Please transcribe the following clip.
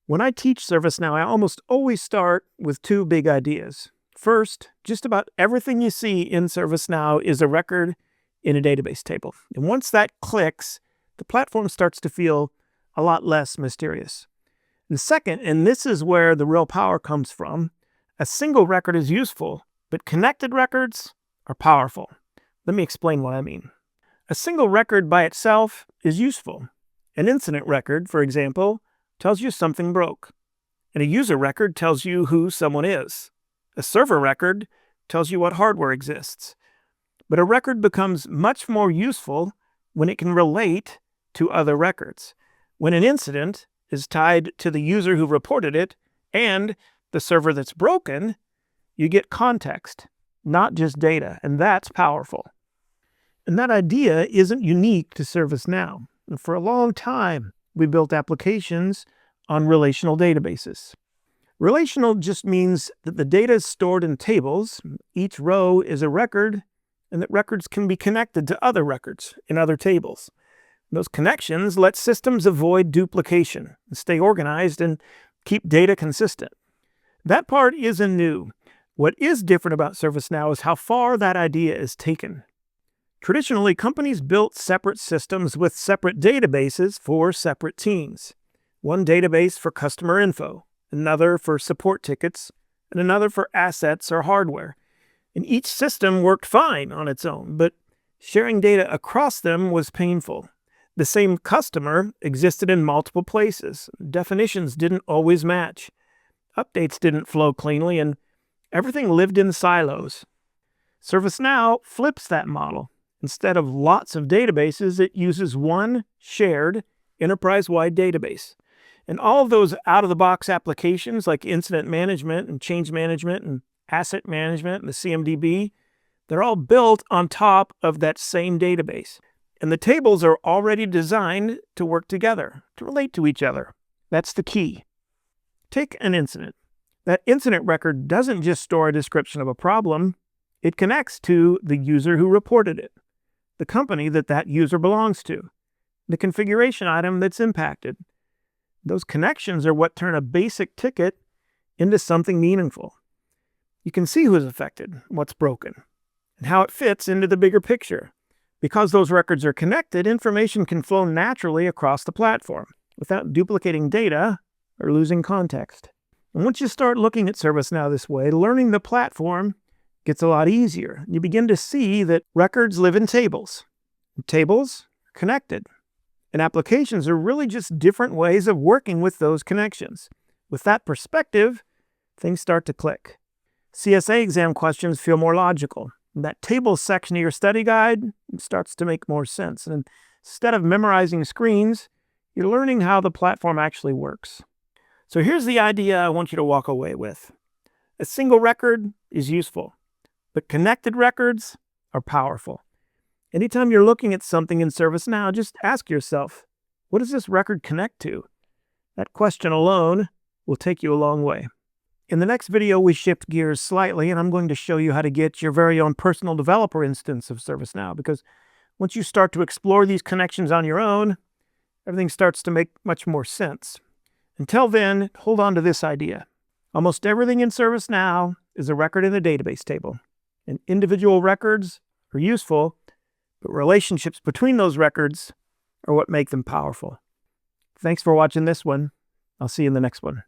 When I teach ServiceNow, I almost always start with two big ideas. First, just about everything you see in ServiceNow is a record in a database table. And once that clicks, the platform starts to feel a lot less mysterious. And second, and this is where the real power comes from, a single record is useful, but connected records are powerful. Let me explain what I mean. A single record by itself is useful. An incident record, for example, tells you something broke. And a user record tells you who someone is. A server record tells you what hardware exists. But a record becomes much more useful when it can relate to other records. When an incident is tied to the user who reported it and the server that's broken, you get context, not just data, and that's powerful. And that idea isn't unique to ServiceNow. And for a long time, we built applications on relational databases. Relational just means that the data is stored in tables. Each row is a record, and that records can be connected to other records in other tables. Those connections let systems avoid duplication, stay organized, and keep data consistent. That part isn't new. What is different about ServiceNow is how far that idea is taken. Traditionally, companies built separate systems with separate databases for separate teams. One database for customer info, another for support tickets, and another for assets or hardware. And each system worked fine on its own, but sharing data across them was painful. The same customer existed in multiple places. Definitions didn't always match. Updates didn't flow cleanly, and everything lived in silos. ServiceNow flips that model. Instead of lots of databases, it uses one shared enterprise-wide database. And all of those out-of-the-box applications like incident management and change management and asset management and the CMDB, they're all built on top of that same database. And the tables are already designed to work together, to relate to each other. That's the key. Take an incident. That incident record doesn't just store a description of a problem. It connects to the user who reported it, the company that user belongs to, the configuration item that's impacted. Those connections are what turn a basic ticket into something meaningful. You can see who's affected, what's broken, and how it fits into the bigger picture. Because those records are connected, information can flow naturally across the platform without duplicating data or losing context. And once you start looking at ServiceNow this way, learning the platform gets a lot easier. You begin to see that records live in tables. Tables are connected. And applications are really just different ways of working with those connections. With that perspective, things start to click. CSA exam questions feel more logical. That tables section of your study guide starts to make more sense. And instead of memorizing screens, you're learning how the platform actually works. So here's the idea I want you to walk away with. A single record is useful, but connected records are powerful. Anytime you're looking at something in ServiceNow, just ask yourself, what does this record connect to? That question alone will take you a long way. In the next video, we shift gears slightly, and I'm going to show you how to get your very own personal developer instance of ServiceNow, because once you start to explore these connections on your own, everything starts to make much more sense. Until then, hold on to this idea. Almost everything in ServiceNow is a record in a database table, and individual records are useful, but relationships between those records are what make them powerful. Thanks for watching this one. I'll see you in the next one.